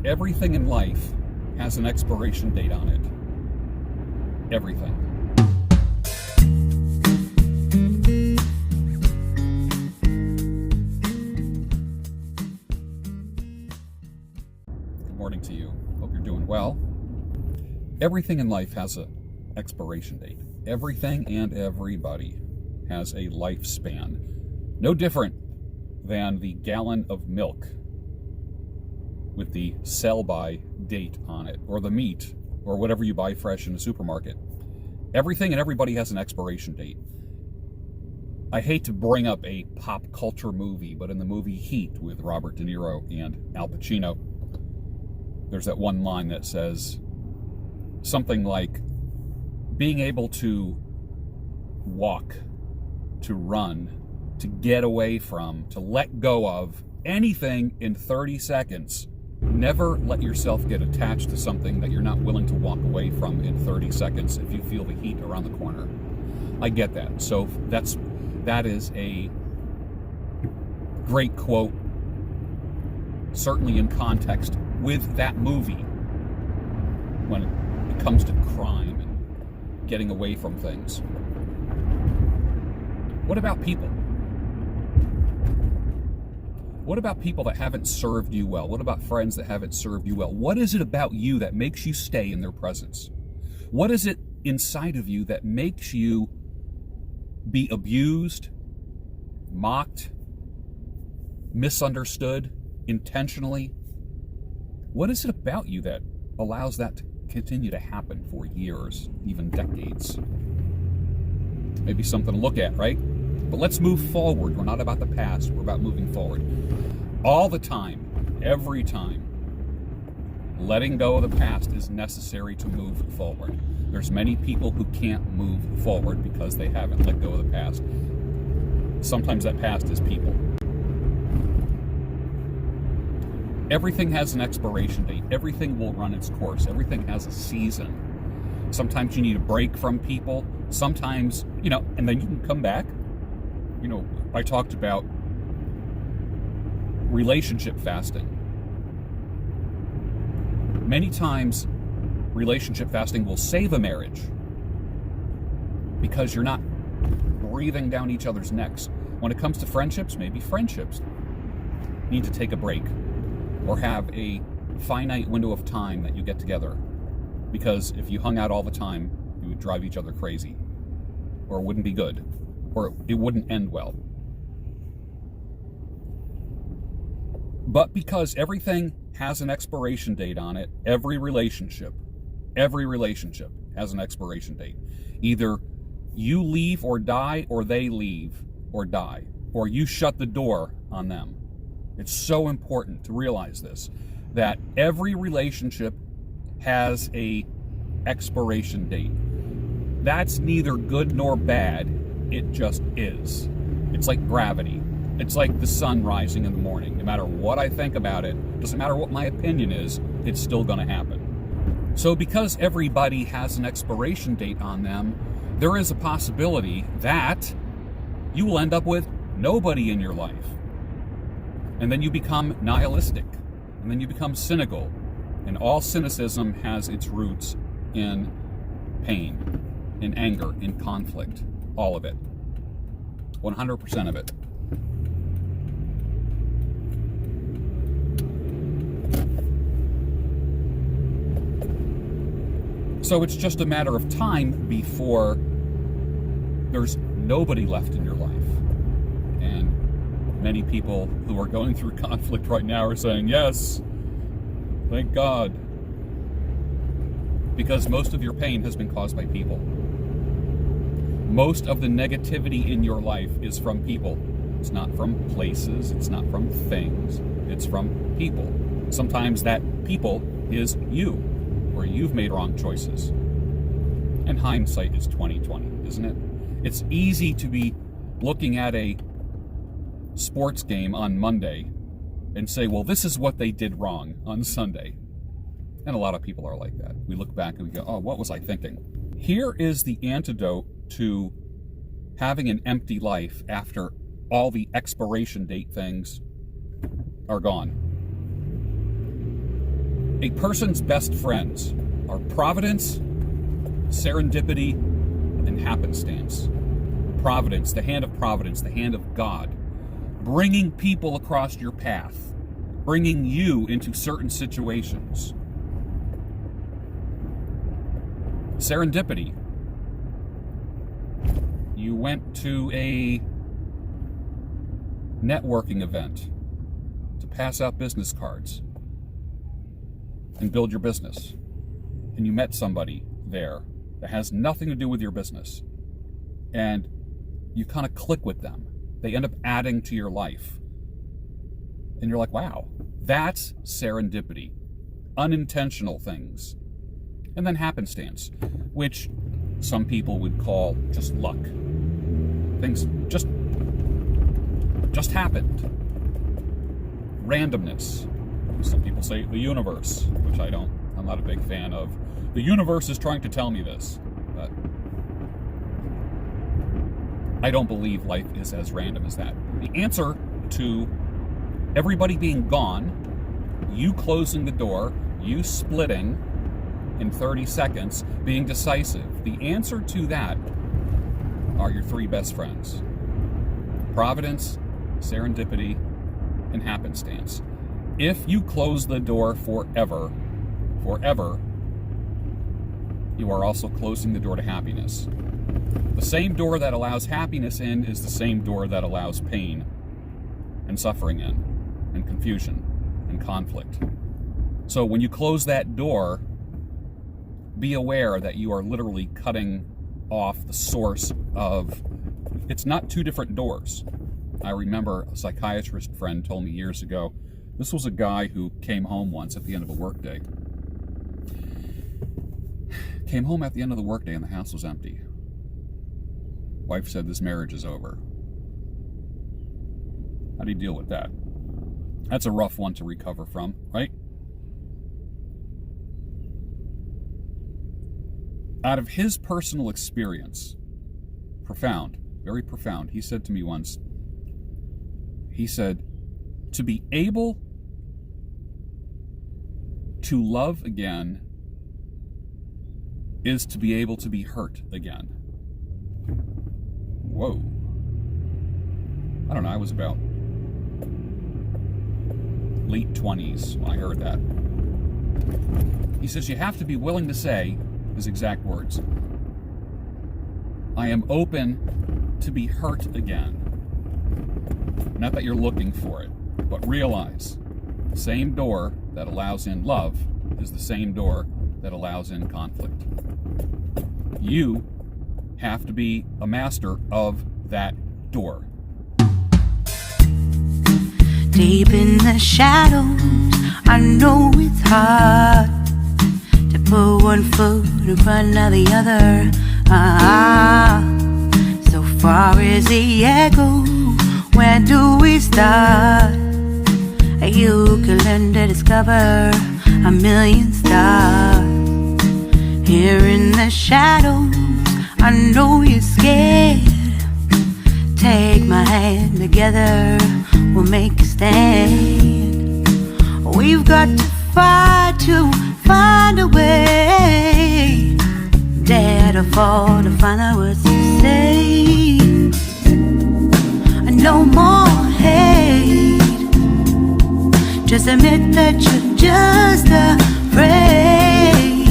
Everything in life has an expiration date on it. Everything. Good morning to you. Hope you're doing well. Everything in life has an expiration date. Everything and everybody has a lifespan. No different than the gallon of milk with the sell-by date on it, or the meat, or whatever you buy fresh in the supermarket. Everything and everybody has an expiration date. I hate to bring up a pop culture movie, but in the movie Heat with Robert De Niro and Al Pacino, there's that one line that says something like, being able to walk, to run, to get away from, to let go of anything in 30 seconds. Never let yourself get attached to something that you're not willing to walk away from in 30 seconds if you feel the heat around the corner. I get that. So that is a great quote, certainly in context with that movie when it comes to crime and getting away from things. What about people? What about people that haven't served you well? What about friends that haven't served you well? What is it about you that makes you stay in their presence? What is it inside of you that makes you be abused, mocked, misunderstood, intentionally? What is it about you that allows that to continue to happen for years, even decades? Maybe something to look at, right? But let's move forward. We're not about the past. We're about moving forward. All the time, every time, letting go of the past is necessary to move forward. There's many people who can't move forward because they haven't let go of the past. Sometimes that past is people. Everything has an expiration date. Everything will run its course. Everything has a season. Sometimes you need a break from people. Sometimes, and then you can come back. I talked about relationship fasting. Many times, relationship fasting will save a marriage because you're not breathing down each other's necks. When it comes to friendships, maybe friendships need to take a break or have a finite window of time that you get together. Because if you hung out all the time, you would drive each other crazy, or it wouldn't be good, or it wouldn't end well. But because everything has an expiration date on it, every relationship has an expiration date. Either you leave or die, or they leave or die, or you shut the door on them. It's so important to realize this, that every relationship has a expiration date. That's neither good nor bad. It just is. It's like gravity. It's like the sun rising in the morning. No matter what I think about it, doesn't matter what my opinion is, it's still going to happen. So because everybody has an expiration date on them, there is a possibility that you will end up with nobody in your life. And then you become nihilistic. And then you become cynical. And all cynicism has its roots in pain, in anger, in conflict. All of it. 100% of it. So it's just a matter of time before there's nobody left in your life. And many people who are going through conflict right now are saying, yes, thank God. Because most of your pain has been caused by people. Most of the negativity in your life is from people. It's not from places. It's not from things. It's from people. Sometimes that people is you, where you've made wrong choices. And hindsight is 20/20, isn't it? It's easy to be looking at a sports game on Monday and say, well, this is what they did wrong on Sunday. And a lot of people are like that. We look back and we go, oh, what was I thinking? Here is the antidote to having an empty life after all the expiration date things are gone. A person's best friends are providence, serendipity, and happenstance. Providence, the hand of God, bringing people across your path, bringing you into certain situations. Serendipity. You went to a networking event to pass out business cards and build your business. And you met somebody there that has nothing to do with your business. And you kind of click with them. They end up adding to your life. And you're like, wow, that's serendipity. Unintentional things. And then happenstance, which some people would call just luck. Things just happened. Randomness. Some people say the universe, which I'm not a big fan of. The universe is trying to tell me this, but I don't believe life is as random as that. The answer to everybody being gone, you closing the door, you splitting in 30 seconds, being decisive, the answer to that are your three best friends. Providence, serendipity, and happenstance. If you close the door forever, you are also closing the door to happiness. The same door that allows happiness in is the same door that allows pain and suffering in, and confusion and conflict. So when you close that door, be aware that you are literally cutting off the source of, it's not two different doors. I remember a psychiatrist friend told me years ago, this was a guy who came home once at the end of a workday. Came home at the end of the workday and the house was empty. Wife said, this marriage is over. How do you deal with that? That's a rough one to recover from, right? Out of his personal experience, profound, very profound, he said to me once, he said, to be able to love again is to be able to be hurt again. Whoa. I don't know, I was about late 20s when I heard that. He says, you have to be willing to say, his exact words, I am open to be hurt again. Not that you're looking for it, but realize the same door that allows in love is the same door that allows in conflict. You have to be a master of that door. Deep in the shadows, I know it's hard to put one foot in front of the other. So far as the echo, where do we start? You can learn to discover a million stars. Here in the shadows, I know you're scared. Take my hand, together we'll make a stand. We've got to fight to find a way. Dare to fall to find out what to say. No more hate. Just admit that you're just afraid.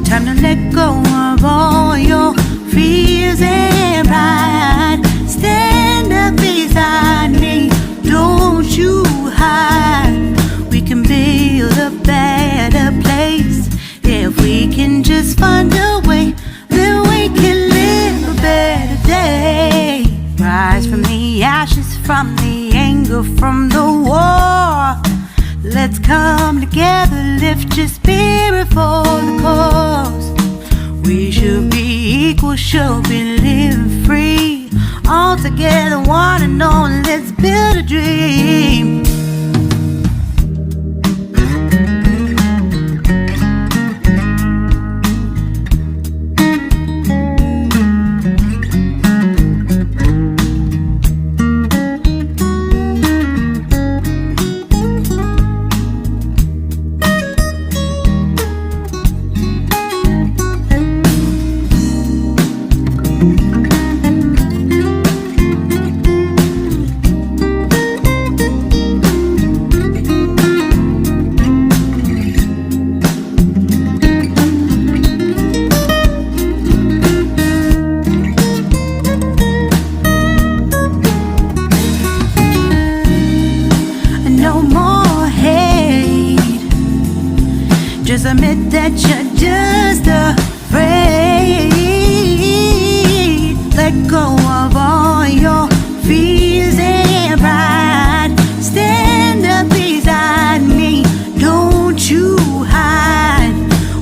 Time to let go of all your fears and pride. Stand up beside me, don't you hide. We can build a better place. If we can just find a way, then we can live a better day. Rise from the ashes, from the anger, from the war. Let's come together, lift your spirit for the cause. We should be equal, should be living free. All together, one and all, let's build a dream. Just admit that you're just afraid. Let go of all your fears and pride. Stand up beside me, don't you hide.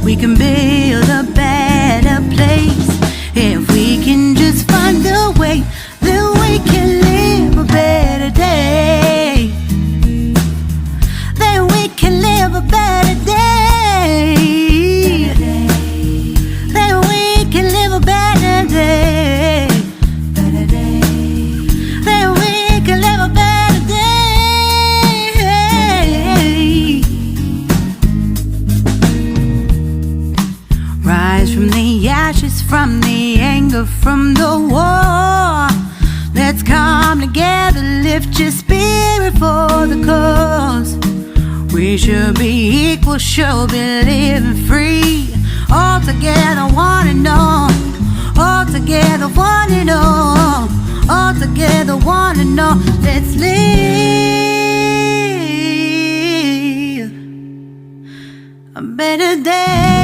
We can build a better place if we can just find a way. Then we can live a better day. Then we can live a better day. Then we can live a better day. Then we can live a better day. Rise from the ashes, from the anger, from the war. Let's come together, lift your spirit for the cause. We should be equal, should be living free. All together, one and all. All together, one and all. All together, one and all. Let's live a better day.